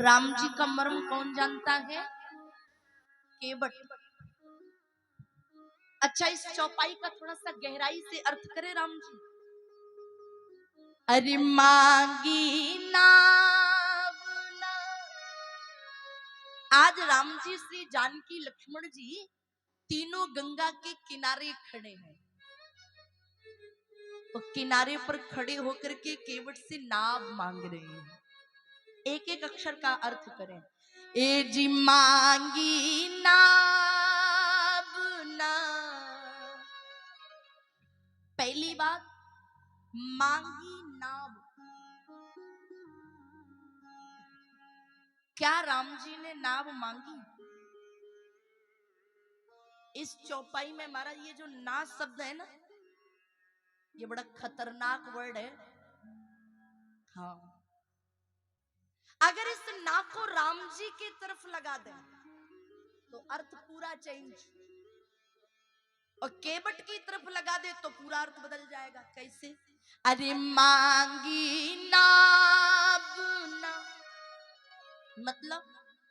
राम जी का मर्म कौन जानता है? केवट। अच्छा, इस चौपाई का थोड़ा सा गहराई से अर्थ करें राम जी। अरे मांगी नाव ना। आज राम जी, श्री जानकी, लक्ष्मण जी तीनों गंगा के किनारे खड़े हैं। तो किनारे पर खड़े होकर के केवट से नाव मांग रहे हैं। एक एक अक्षर का अर्थ करें। ए जी मांगी नाव ना। पहली बात, मांगी नाव। क्या राम जी ने नाव मांगी? इस चौपाई में हमारा ये जो ना शब्द है ना, ये बड़ा खतरनाक वर्ड है। हाँ, अगर इस ना को राम जी की तरफ लगा दें तो अर्थ पूरा चेंज, और केवट की तरफ लगा दे तो पूरा अर्थ बदल जाएगा। कैसे? अरे मांगी नाव ना, मतलब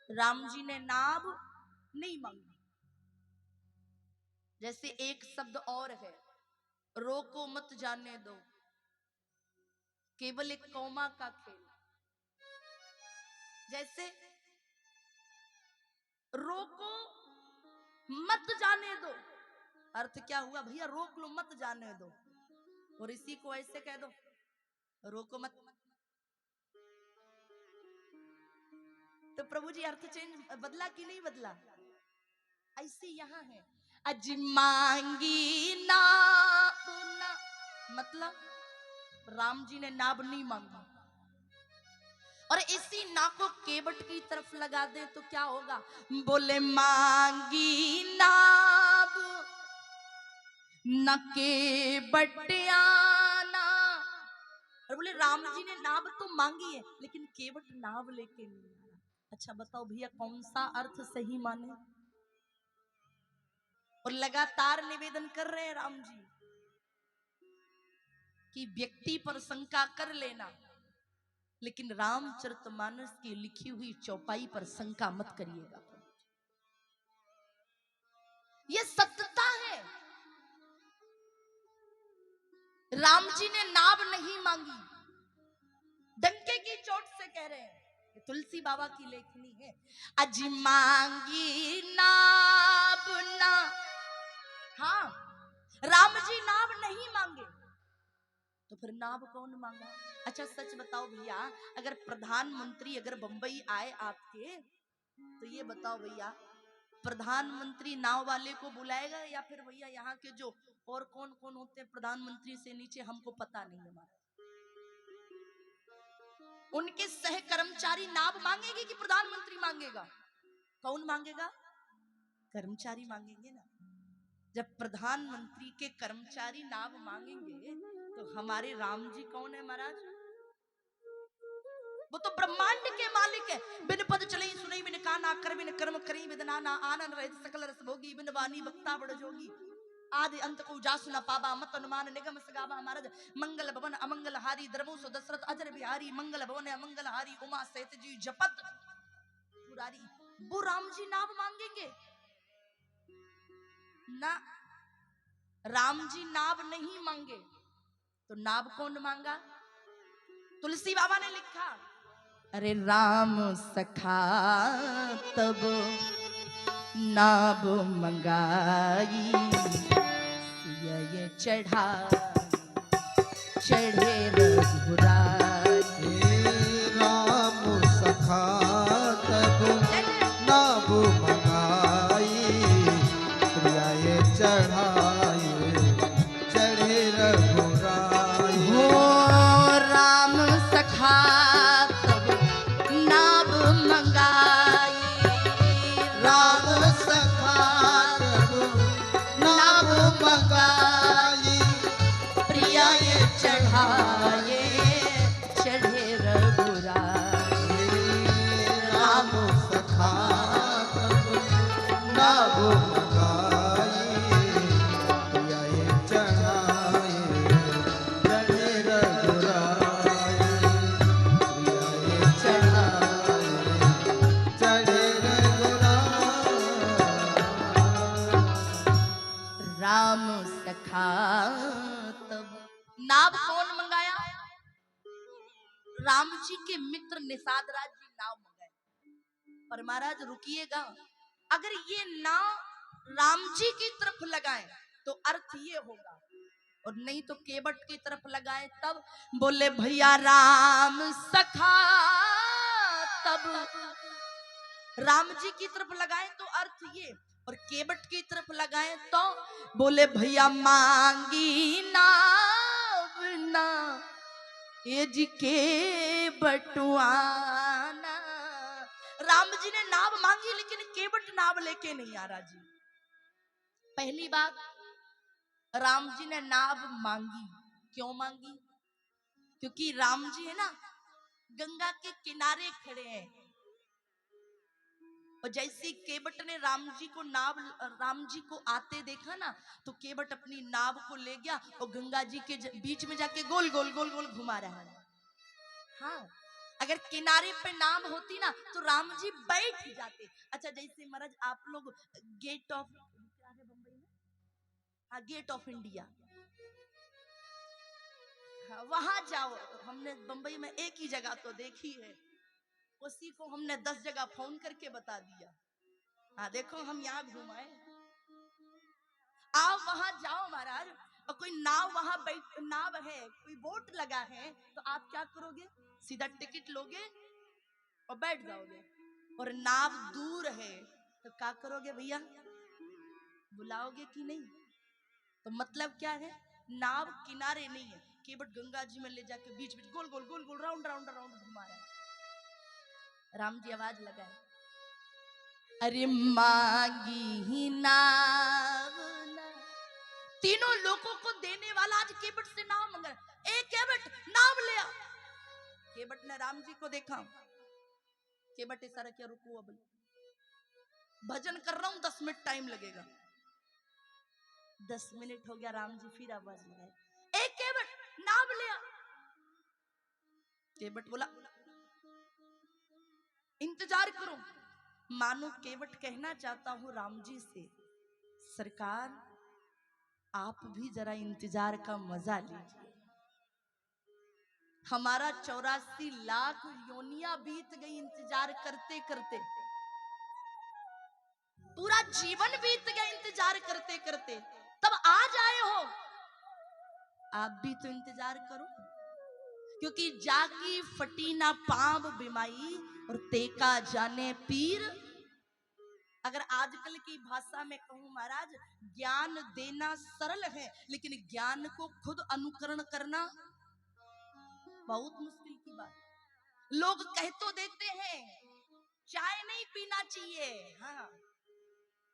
राम जी ने नाव नहीं मांगी। जैसे एक शब्द और है, रोको मत जाने दो, केवल एक कौमा का खेल। जैसे रोको मत जाने दो, अर्थ क्या हुआ भैया? रोक लो, मत जाने दो। और इसी को ऐसे कह दो, रोको मत। तो प्रभु जी अर्थ चेंज बदला कि नहीं बदला? ऐसे यहां है, अज मांगी नाव ना, मतलब राम जी ने नाव नहीं मांगी। और इसी ना को केवट की तरफ लगा दे तो क्या होगा? बोले मांगी नाव न केवटियाना। और बोले राम जी ने नाव तो मांगी है, लेकिन केवट नाव लेके नहीं आया। अच्छा बताओ भैया, कौन सा अर्थ सही माने? और लगातार निवेदन कर रहे हैं राम जी कि व्यक्ति पर शंका कर लेना, लेकिन रामचरितमानस की लिखी हुई चौपाई पर शंका मत करिएगा। यह सत्यता है। राम जी ने नाव नहीं मांगी, डंके की चोट से कह रहे हैं। ये तुलसी बाबा की लेखनी है। अज मांगी नाव ना। हाँ, राम जी नाव नहीं मांगे तो फिर नाव कौन मांगा? अच्छा सच बताओ भैया, अगर प्रधानमंत्री अगर बंबई आए आपके, तो ये बताओ भैया, प्रधानमंत्री नाव वाले को बुलाएगा या फिर भैया यहाँ के जो और कौन कौन होते हैं प्रधानमंत्री से नीचे, हमको पता नहीं हमारा, उनके सह कर्मचारी नाव मांगेंगे कि प्रधानमंत्री मांगेगा? कौन मांगेगा? कर्मचारी मांगेंगे ना। जब प्रधानमंत्री के कर्मचारी नाव मांगेंगे तो हमारे राम जी कौन है महाराज? वो तो ब्रह्मांड के मालिक है। बिन पद चले सुनई, बिन काना कर, बिन कर्म करी, बिदना ना आनंद रहित सकल रस भोगी, बिन वाणी वक्ता बड़ जोगी, आदि अंत को जासु न पावा, मत अनुमान निगम सगावा। महाराज मंगल भवन अमंगल हारी, द्रवो सो दशरथ अजर बिहारी, मंगल भवन अमंगल हारी, उमा सहित जी जपत पुरारी। वो राम जी नाव मांगेंगे ना? राम जी नाव नहीं मांगे तो नाव कौन मांगा? तुलसी बाबा ने लिखा, अरे राम सखा तब नाव मंगाई, सिया चढ़ा चढ़े रघुराई। राम सखा तब नाव मंगाई, प्रिया चढ़ाए चढ़े रघुराई। हो राम सखा तब नाव मंगाई, राम सखा तब नाव मंगाई, प्रिया चढ़ाए जी के मित्र निषाद राज जी नाव मंगाए, पर महाराज रुकिएगा, अगर ये नाव राम जी की तरफ लगाए तो अर्थ ये होगा, और नहीं तो केवट की तरफ लगाए तब। बोले भैया राम सखा, तब राम जी की तरफ लगाए तो अर्थ ये, और केवट की तरफ लगाए तो बोले भैया मांगी नाव ना ये जी के बटुआना। राम जी ने नाव मांगी लेकिन केवट नाव लेके नहीं आ रहा जी। पहली बात, राम जी ने नाव मांगी, क्यों मांगी? क्योंकि राम जी है ना गंगा के किनारे खड़े हैं, और जैसे केवट ने राम जी को आते देखा ना, तो केवट अपनी नाव को ले गया और गंगा जी के बीच में जाके गोल गोल गोल गोल घुमा रहा है। हाँ, अगर किनारे पे नाव होती ना तो राम जी बैठ जाते। अच्छा, जैसे महाराज आप लोग गेट ऑफ क्या है बम्बई में, हाँ गेट ऑफ इंडिया, हाँ वहां जाओ। हमने बम्बई में एक ही जगह तो देखी है, उसी को हमने 10 जगह फोन करके बता दिया। हाँ देखो हम यहाँ घुमाए, आप वहां जाओ महाराज, और कोई नाव वहां नाव है, कोई बोट लगा है, तो आप क्या करोगे? सीधा टिकट लोगे और बैठ जाओगे। और नाव दूर है तो क्या करोगे भैया? बुलाओगे कि नहीं? तो मतलब क्या है, नाव किनारे नहीं है, केवट गंगा जी में ले जाके बीच बीच गोल गोल गोल गोल राउंड राउंड राउंड घुमा रहा है। राम जी आवाज लगाए, अरे मांगी ही नाव ना, तीनों लोगों को देने वाला आज केवट से नाव मांग रहा है। ए केवट नाव ले आ। केवट ने राम जी को देखा, केवट इशारा किया, रुको अब भजन कर रहा हूं, 10 मिनट टाइम लगेगा। 10 मिनट हो गया, राम जी फिर आवाज लगाए, ए केवट नाव ले आ। केवट बोला इंतजार करो। मानो केवट कहना चाहता हूं राम जी से, सरकार आप भी जरा इंतजार का मजा लीजिए। हमारा 84 लाख योनियां बीत गई इंतजार करते करते, पूरा जीवन बीत गया इंतजार करते करते, तब आज आए हो। आप भी तो इंतजार करो, क्योंकि जाकी फटी ना पांव बिमाई और तेका जाने पीर। अगर आजकल की भाषा में कहूं महाराज, ज्ञान देना सरल है लेकिन ज्ञान को खुद अनुकरण करना बहुत मुश्किल की बात। लोग कह तो देते हैं चाय नहीं पीना चाहिए, हाँ,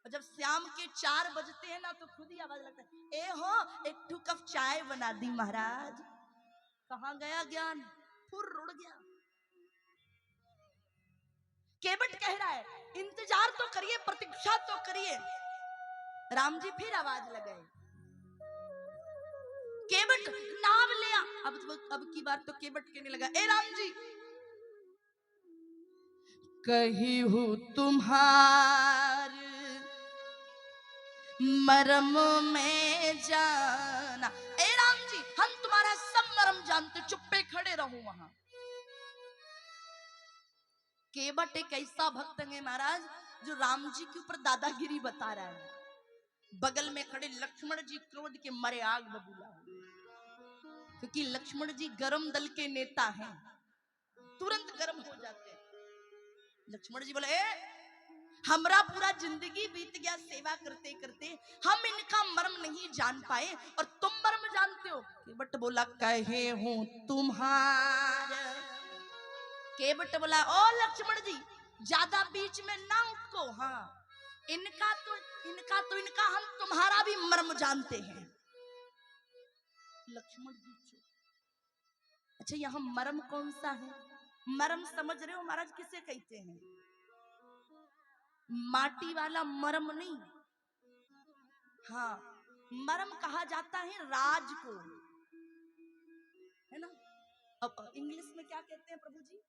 और जब शाम के 4 बजते हैं ना तो खुद ही आवाज लगता है, ए हो एक ठू कप चाय बना दी महाराज। कहां गया ज्ञान? फुर उड़ गया। केवट कह रहा है इंतजार तो करिए, प्रतीक्षा तो करिए। राम जी फिर आवाज लगाए, केवट नाव ले आ। अब की बार तो केवट कहने लगा, ए राम जी कही हूं तुम्हार मरम में जाना। ए राम जी हम तुम्हारा सब मरम जानते, चुप्पे खड़े रहो वहां। केवट एक ऐसा भक्त है महाराज जो राम जी के ऊपर दादागिरी बता रहा है। बगल में खड़े लक्ष्मण जी क्रोध के मारे आग बबूला, क्योंकि लक्ष्मण जी गरम दल के नेता हैं, तुरंत गर्म हो जाते हैं। लक्ष्मण जी बोले, हमरा पूरा जिंदगी बीत गया सेवा करते करते, हम इनका मर्म नहीं जान पाए और तुम मर्म जानते हो। केवट बोला कहे हूं तुम्हारा। केवट बोला ओ लक्ष्मण जी ज्यादा बीच में ना उठको, हाँ इनका हम तुम्हारा भी मर्म जानते हैं। लक्ष्मण जी चुप। अच्छा यहाँ मर्म कौन सा है? मर्म समझ रहे हो महाराज किसे कहते हैं? माटी वाला मर्म नहीं, हाँ मर्म कहा जाता है राज को, है ना। अब इंग्लिश में क्या कहते हैं प्रभु जी?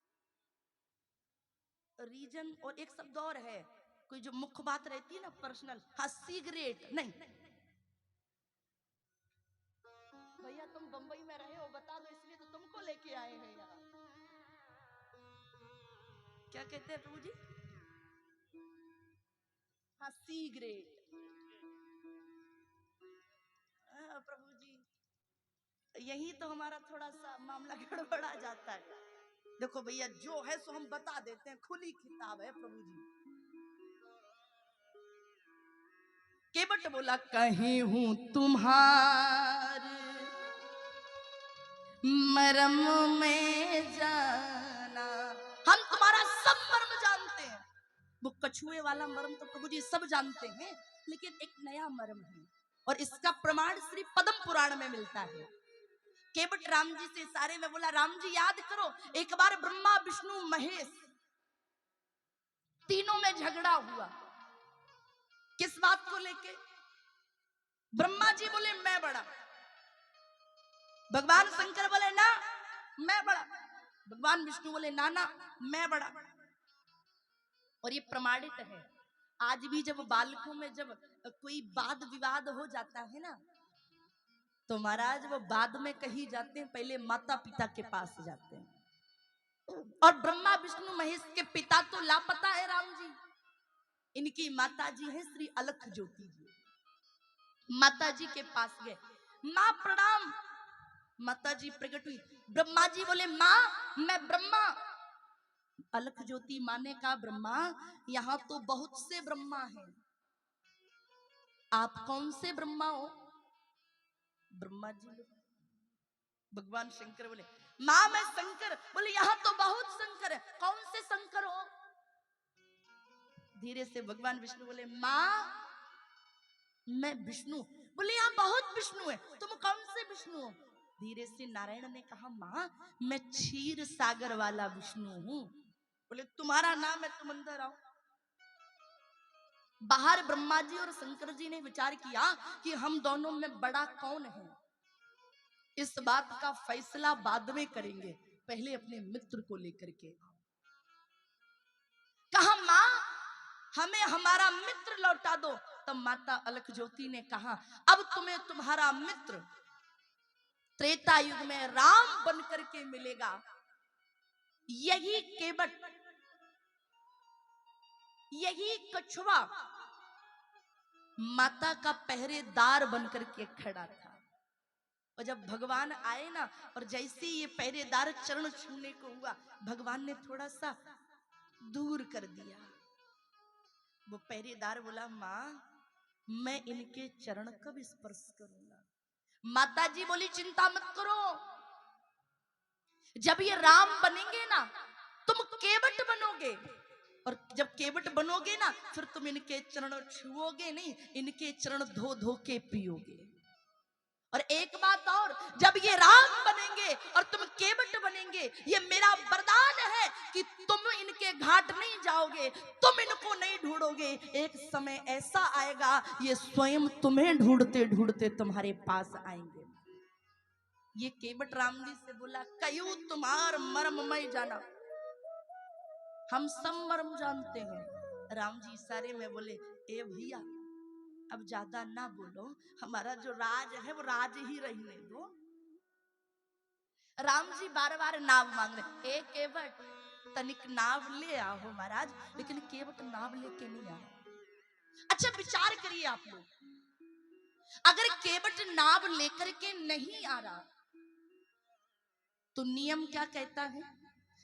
रीजन, और एक शब्द और है, कोई जो मुख्य बात रहती है ना पर्सनल, हाँ सीक्रेट नहीं। भैया तुम बंबई में रहे हो बता दो, इसलिए तो तुमको लेके आए हैं यहाँ। क्या कहते हैं प्रभु जी? हाँ, सी ग्रेड। प्रभु जी यही तो हमारा थोड़ा सा मामला गड़बड़ा जाता है। देखो भैया, जो है सो हम बता देते हैं, खुली किताब है प्रभु जी। केवट बोला, कहीं हूं तुम्हार मरम में जाना, हम तुम्हारा सब मर्म जानते हैं। वो कछुए वाला मर्म तो प्रभु जी सब जानते हैं, लेकिन एक नया मर्म है, और इसका प्रमाण श्री पद्म पुराण में मिलता है। केवट राम जी से इशारे में बोला, राम जी याद करो, एक बार ब्रह्मा विष्णु महेश तीनों में झगड़ा हुआ। किस बात को लेके? ब्रह्मा जी बोले मैं बड़ा, भगवान शंकर बोले ना मैं बड़ा, भगवान विष्णु बोले ना ना मैं बड़ा। और ये प्रमाणित है, आज भी जब बालकों में जब कोई वाद विवाद हो जाता है ना, तो महाराज वो बाद में कहीं जाते हैं, पहले माता पिता के पास जाते हैं। और ब्रह्मा विष्णु महेश के पिता तो लापता है राम जी, इनकी माता जी है श्री अलख ज्योति जी। माता जी के पास गए, माँ प्रणाम। माता जी प्रकट हुई, ब्रह्मा जी बोले माँ मैं ब्रह्मा। अलख ज्योति माने का ब्रह्मा, यहाँ तो बहुत से ब्रह्मा हैं, आप कौन से ब्रह्मा हो? ब्रह्मा जी भगवान शंकर बोले माँ मैं शंकर। बोले यहाँ तो बहुत शंकर है, कौन से शंकर हो? धीरे से भगवान विष्णु बोले माँ मैं विष्णु। बोले यहाँ बहुत विष्णु है, तुम कौन से विष्णु हो? धीरे से नारायण ने कहा माँ मैं क्षीर सागर वाला विष्णु हूँ। बोले तुम्हारा नाम है, तुम अंदर आओ। बाहर ब्रह्मा जी और शंकर जी ने विचार किया कि हम दोनों में बड़ा कौन है, इस बात का फैसला बाद में करेंगे, पहले अपने मित्र को लेकर के। कहा माँ हमें हमारा मित्र लौटा दो। तब माता अलख ज्योति ने कहा अब तुम्हें तुम्हारा मित्र त्रेता युग में राम बन करके मिलेगा। यही केवट, यही कछुआ माता का पहरेदार बनकर के खड़ा था। और जब भगवान आए ना, और जैसे ये पहरेदार चरण छूने को हुआ, भगवान ने थोड़ा सा दूर कर दिया। वो पहरेदार बोला माँ मैं इनके चरण कब स्पर्श करूंगा? माता जी बोली चिंता मत करो, जब ये राम बनेंगे ना तुम केवट बनोगे, और जब केवट बनोगे ना फिर तुम इनके चरण छुओगे नहीं, इनके चरण धो धो के पियोगे। और एक बात और, जब ये राम बनेंगे और तुम केवट बनेंगे, ये मेरा वरदान है कि तुम इनके घाट नहीं जाओगे, तुम इनको नहीं ढूंढोगे, एक समय ऐसा आएगा ये स्वयं तुम्हें ढूंढते ढूंढते तुम्हारे पास आएंगे। ये केवट राम जी से बोला कयू तुम्हार मर्म मैं जाना, हम सब मर्म जानते हैं। राम जी इशारे में बोले ए भैया अब ज्यादा ना बोलो, हमारा जो राज है वो राज ही रहने दो। राम जी बार बार नाव मांग रहे, ए केवट तनिक नाव ले आओ महाराज, लेकिन केवट नाव लेके नहीं आया। अच्छा विचार करिए आप लोग, अगर केवट नाव लेकर के नहीं आ रहा तो नियम क्या कहता है?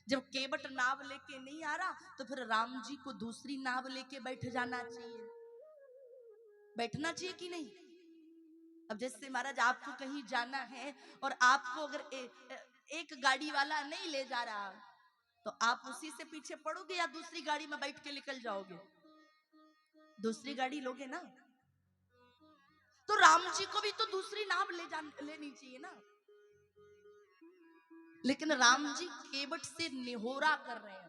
जब केवट नाव लेके नहीं आ रहा तो फिर राम जी को दूसरी नाव लेके बैठ जाना चाहिए, बैठना चाहिए कि नहीं? अब जैसे महाराज आपको कहीं जाना है और आपको अगर एक गाड़ी वाला नहीं ले जा रहा तो आप उसी से पीछे पड़ोगे या दूसरी गाड़ी में बैठ के निकल जाओगे? दूसरी गाड़ी लोगे ना। तो राम जी को भी तो दूसरी नाव लेनी चाहिए ना। लेकिन राम जी केवट से निहोरा कर रहे हैं,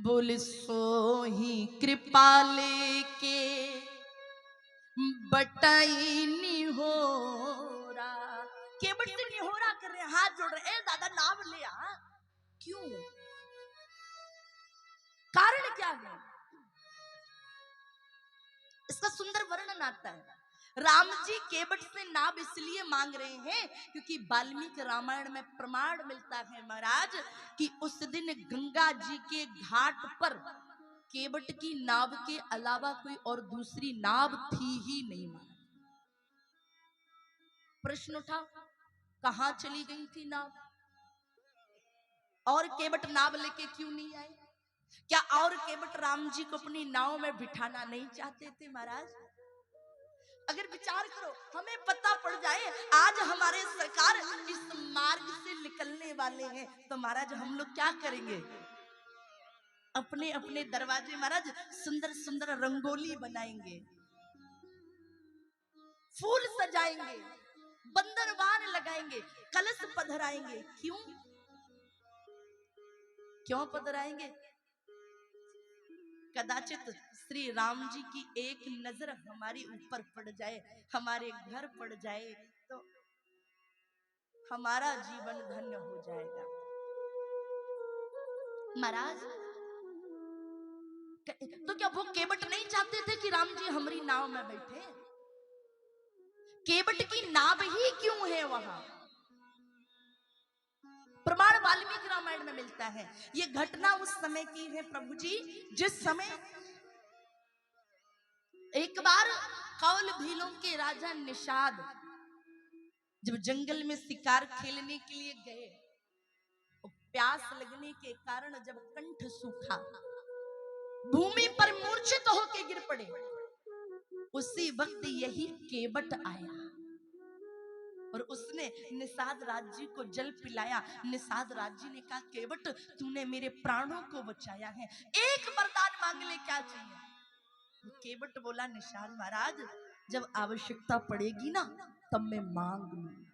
बोले सो ही कृपा लेके बटाई निहोरा। केवट से निहोरा कर रहे हैं, हाथ जोड़ रहे, ए दादा नाव ले आ। क्यों? कारण क्या है? इसका सुंदर वर्णन आता है। राम जी केवट से नाभ इसलिए मांग रहे हैं क्योंकि वाल्मीकि रामायण में प्रमाण मिलता है महाराज कि उस दिन गंगा जी के घाट पर केवट की नाव के अलावा कोई और दूसरी नाव थी ही नहीं महाराज। प्रश्न उठा, कहां चली गई थी नाव? और केवट नाव लेके क्यों नहीं आए? क्या और केवट राम जी को अपनी नाव में बिठाना नहीं चाहते थे महाराज? अगर विचार करो, हमें पता पड़ जाए आज हमारे सरकार इस मार्ग से निकलने वाले हैं तो महाराज हम लोग क्या करेंगे? अपने अपने दरवाजे महाराज सुंदर सुंदर रंगोली बनाएंगे, फूल सजाएंगे, बंदरवान लगाएंगे, कलश पधराएंगे। क्यों क्यों पधराएंगे? कदाचित श्री राम जी की एक नजर हमारे ऊपर पड़ जाए, हमारे घर पड़ जाए तो हमारा जीवन धन्य हो जाएगा। महाराज तो क्या वो केवट नहीं चाहते थे कि राम जी हमारी नाव में बैठे? केवट की नाव ही क्यों है वहां? प्रमाण वाल्मीकि रामायण में मिलता है। ये घटना उस समय की है प्रभु जी जिस समय एक बार कौल भीलों के राजा निषाद जब जंगल में शिकार खेलने के लिए गए, प्यास लगने के कारण जब कंठ सूखा, भूमि पर मूर्छित होकर गिर पड़े, उसी वक्त यही केवट आया और उसने निषाद राज जी को जल पिलाया। निषाद राज जी ने कहा, केवट तूने मेरे प्राणों को बचाया है, एक वरदान मांग ले, क्या चाहिए? केवट बोला, निषाद महाराज जब आवश्यकता पड़ेगी ना तब मैं मांग लूंगा।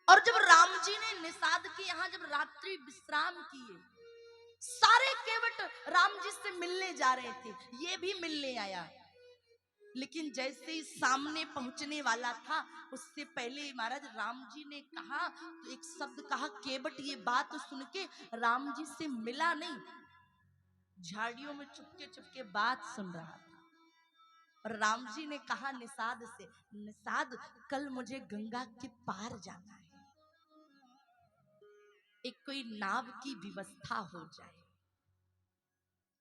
और जब राम जी ने निषाद के यहाँ जब रात्रि विश्राम किए, सारे केवट राम जी से मिलने जा रहे थे, ये भी मिलने आया, लेकिन जैसे ही सामने पहुंचने वाला था उससे पहले महाराज राम जी ने कहा, तो एक शब्द कहा, केवट ये बात सुन के राम जी से मिला नहीं, झाड़ियों में चुपके चुपके बात सुन रहा था। और राम जी ने कहा निषाद से, निषाद कल मुझे गंगा के पार जाना है, एक कोई नाव की व्यवस्था हो जाए।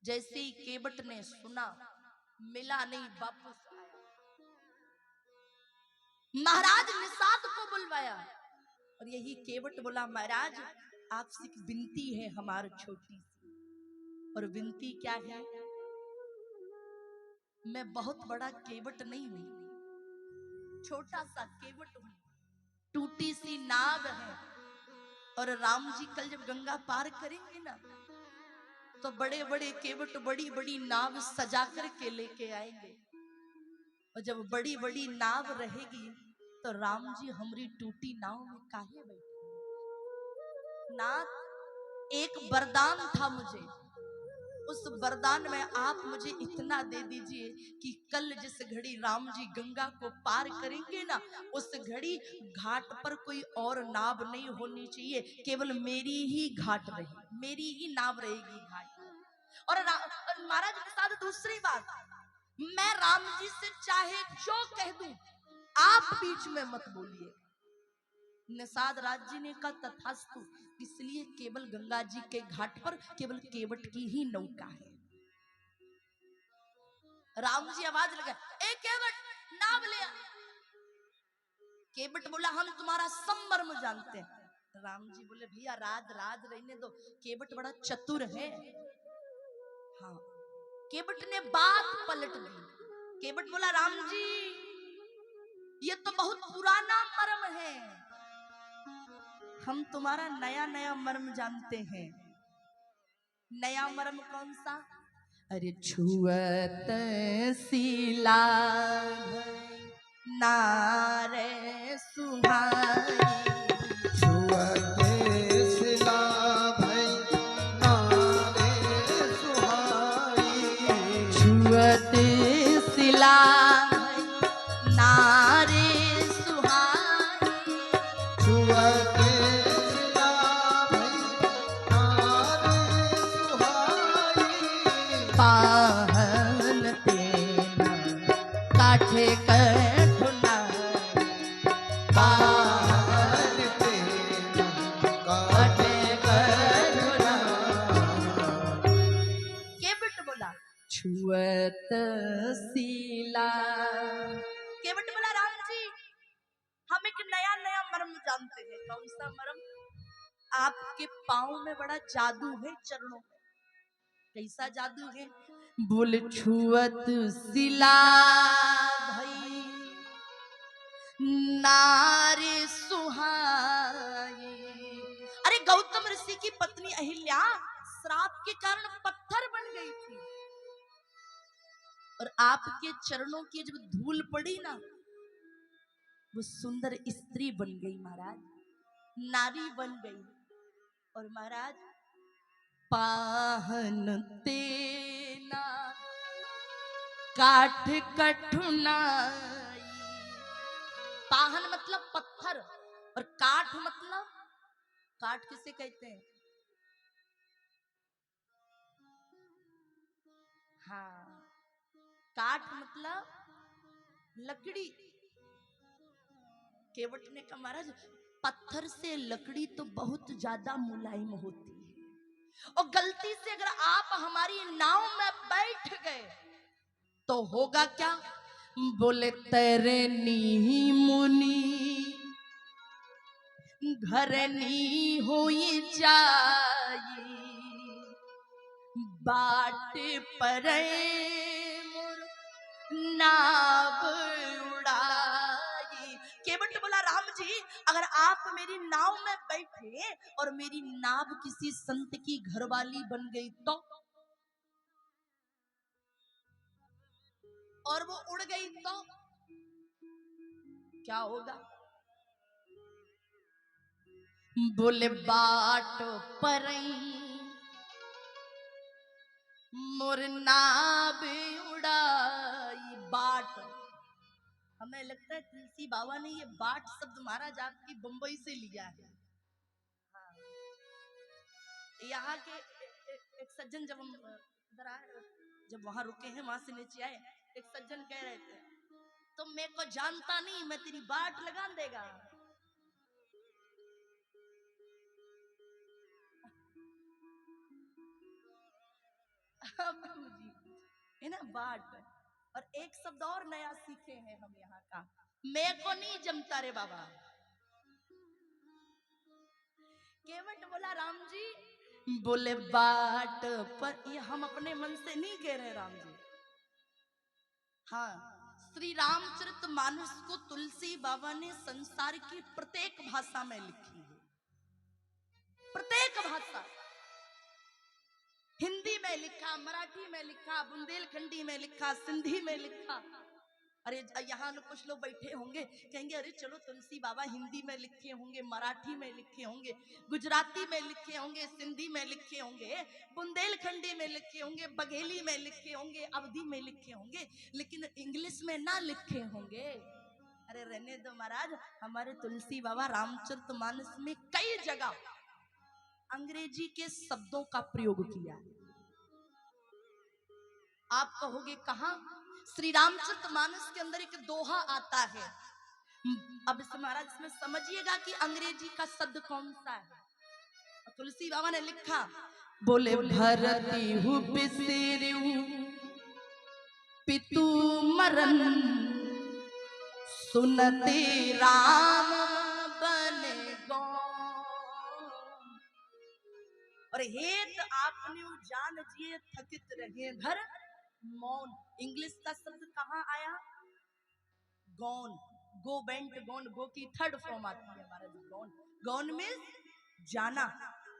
जैसे ही केवट ने सुना, मिला नहीं, वापस आया, महाराज निषाद को बुलवाया और यही केवट बोला, महाराज आपसे एक विनती है हमारी छोटी सी। और विनती क्या है? मैं बहुत बड़ा केवट नहीं हूं, छोटा सा केवट हूं, टूटी सी नाव है, और राम जी कल जब गंगा पार करेंगे ना तो बड़े बड़े केवट बड़ी बड़ी नाव सजा करके लेके आएंगे, और जब बड़ी बड़ी नाव रहेगी तो राम जी हमारी टूटी नाव में काहे बैठे? नाथ एक वरदान था मुझे, उस वरदान में आप मुझे इतना दे दीजिए कि कल जिस घड़ी राम जी गंगा को पार करेंगे ना, उस घड़ी घाट पर कोई और नाव नहीं होनी चाहिए, केवल मेरी ही घाट रही, मेरी ही नाव रहेगी घाट पर। और महाराज के साथ दूसरी बात, मैं राम जी से चाहे जो कह दूं, आप बीच में मत बोलिए। निषाद राज जी ने कहा तथास्तु, इसलिए केवल गंगा जी के घाट पर केवल केवट की ही नौका है। राम जी आवाज लगा, ए केवट नाव ले आ। केवट बोला, हम तुम्हारा सम्मर्म जानते हैं। राम जी बोले, भैया राज राज रहने दो, केवट बड़ा चतुर है। हाँ, केवट ने बात पलट दी। केवट बोला, राम जी ये तो बहुत पुराना मर्म है, हम तुम्हारा नया नया मर्म जानते हैं। नया मर्म कौन सा? अरे छुअत सीला नारे सुहाई, छुअत सिला भई नारे सुहाई, छुअत सिला नारे सुहाई, छुअत सिला भई नारे सुहाई, पाहन तेन काठे कठुना बाहर तेरा काटे कठुना केवट बोला छुअत सीला। केवट बोला राम जी हम एक नया नया मर्म जानते हैं। कौन सा मर्म? आपके पाँव में बड़ा जादू है, चरणों में। कैसा जादू है? बोले छुअत सिला भई नारी सुहाई। अरे गौतम ऋषि की पत्नी अहिल्या श्राप के कारण पत्थर बन गई थी, और आपके चरणों की जब धूल पड़ी ना, वो सुंदर स्त्री बन गई महाराज, नारी बन गई। और महाराज पाहन तेना काठ कठुनाई। पाहन मतलब पत्थर, और काठ मतलब, काठ किसे कहते हैं? हाँ, काठ मतलब लकड़ी। केवट ने कहा महाराज पत्थर से लकड़ी तो बहुत ज्यादा मुलायम होती है, और गलती से अगर आप हमारी नाव में बैठ गए तो होगा क्या? बोले तरनी मुनि घरनी होई जाई बाट पर मोर नाव उड़ाई। केवट बोला राम जी अगर आप मेरी नाव में बैठे और मेरी नाव किसी संत की घरवाली बन गई तो, और वो उड़ गई तो क्या होगा? बोले बाट पर मोर नाव उड़ाई। बाट, हमें लगता है तुलसी बाबा ने ये बाट शब्द महाराज आपकी बंबई से लिया है। हाँ। यहाँ के एक सज्जन जब हम इधर आए, जब वहां रुके हैं वहां से नीचे आए, एक सज्जन कह रहे थे तो मैं को जानता नहीं, मैं तेरी बाट लगा देगा। प्रभु जी है ना बाट। और एक शब्द और नया सीखे हैं हम यहाँ का, मैं को नहीं जमता रे बाबा। केवट बोला राम जी, बोले बाट पर, ये हम अपने मन से नहीं कह रहे राम जी। हाँ, श्री रामचरितमानस को तुलसी बाबा ने संसार की प्रत्येक भाषा में लिखी है, प्रत्येक भाषा। हिंदी में लिखा, मराठी में लिखा, बुंदेलखंडी में लिखा, सिंधी में लिखा। अरे यहाँ कुछ लोग बैठे होंगे कहेंगे अरे चलो तुलसी बाबा हिंदी में लिखे होंगे, मराठी में लिखे होंगे, गुजराती में लिखे होंगे, सिंधी में लिखे होंगे, बुंदेलखंडी में लिखे होंगे, बघेली में लिखे होंगे, अवधी में लिखे होंगे, लेकिन इंग्लिश में ना लिखे होंगे। अरे रहने दो महाराज, हमारे तुलसी बाबा रामचरितमानस में कई जगह अंग्रेजी के शब्दों का प्रयोग किया। आप कहोगे कहां? श्री रामचरितमानस के अंदर एक दोहा आता है। अब इस महाराज इसमें समझिएगा कि अंग्रेजी का शब्द कौन सा है। तुलसी बाबा ने लिखा, बोले भरती हूँ बिसेरू पितु मरन सुनते राम बने गो। और हेत आपने जान जिए थकित रहे घर मौन। इंग्लिश का शब्द कहाँ आया? गौन, गो बेंट गौन, गो की थर्ड फॉर्म आती है महाराज गौन। गौन में जाना।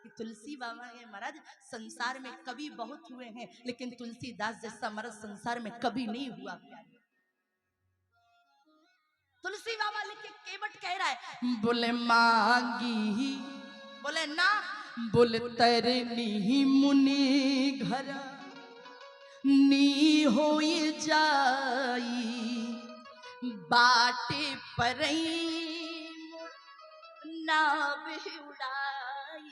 कि तुलसी बाबा ये महाराज संसार में कवि बहुत हुए हैं, लेकिन तुलसीदास जैसा महाराज संसार में कभी नहीं हुआ। तुलसी बाबा लिखे, केवट कह रहा है बोले मांगी, बोले ना, बोले तरनी मुनि घर नी होई जाई बाटे पर नाव उड़ाई।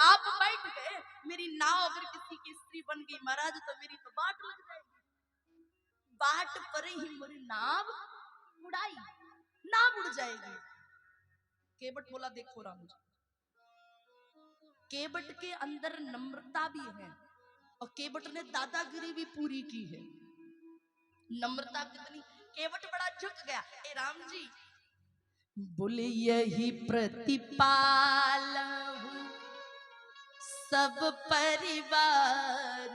आप बैठ गए, मेरी नाव अगर किसी की स्त्री बन गई महाराज तो मेरी तो बाट लग जाएगी। बाट पर ही मोरी नाव उड़ाई, नाव उड़ जाएगी। केवट बोला देखो राम जी, केवट के अंदर नम्रता भी है और केवट ने दादागिरी भी पूरी की है। नम्रता कितनी, केवट बड़ा झुक गया। ए राम जी बोले यही प्रतिपाल हूँ सब परिवार,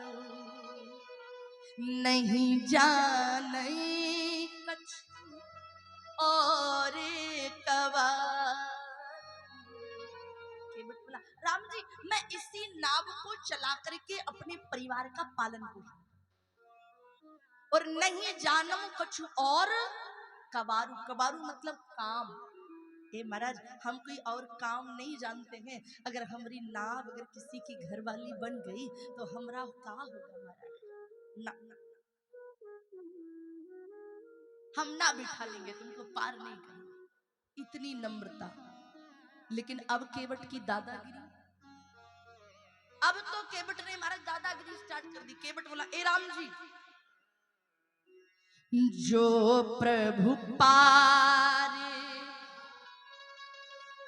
नहीं जाने कछु और कवार। केवट बोला राम जी मैं इसी नाव को चला करके अपने परिवार का पालन करूं और नहीं जानम कछु और कवारू। कवारू मतलब काम। हे महाराज हम कोई और काम नहीं जानते हैं, अगर हमारी नाव अगर किसी की घरवाली बन गई तो हमरा का होगा महाराज, ना, ना हम ना बिठा लेंगे, तुमको पार नहीं करेंगे। इतनी नम्रता। लेकिन अब केवट की दादागिरी, अब तो केवट ने महाराज दादागिरी स्टार्ट कर दी। केवट बोला ए राम जी जो प्रभु पारे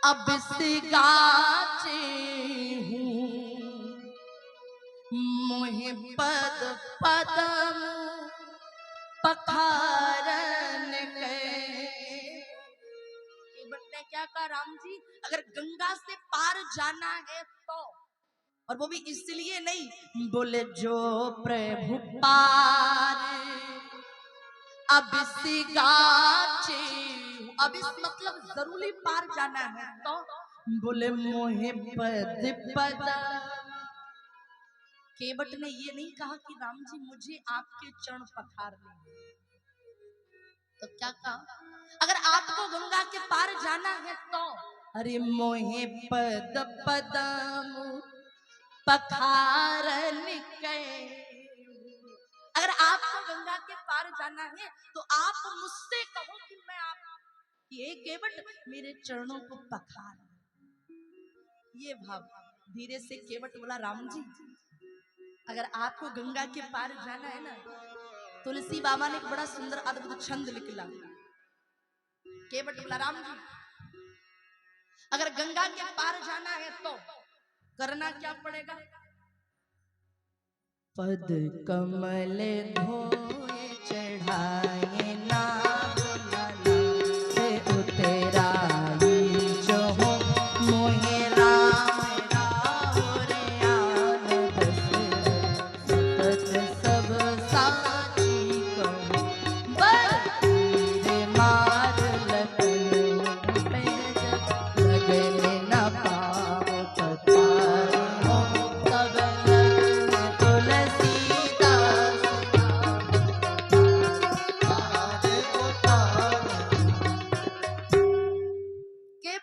अब से गाचे हूँ, मोहे पद पदम पखारन गए। केवट ने क्या कहा राम जी अगर गंगा से पार जाना है तो, और वो भी इसलिए नहीं, बोले जो प्रभु पार अब से गाचे, अब इस मतलब जरूरी पार जाना है तो, बोले मोहे पद पद। केवट ने ये नहीं कहा कि राम जी मुझे आपके चरण पखारने, तो क्या कहा अगर आपको गंगा के पार जाना है तो, अरे मोहे पद पदम पखारन गए। अगर आपको गंगा के पार जाना है तो आप मुझसे कहो कि मैं आप ये केवट मेरे चरणों को पखार। ये भाव। धीरे से केवट बोला राम जी अगर आपको गंगा के पार जाना है ना, तुलसी बाबा ने एक बड़ा सुंदर अद्भुत छंद निकला। केवट बोला राम जी अगर गंगा के पार जाना है तो करना क्या पड़ेगा, पद कमल धोए चढ़ा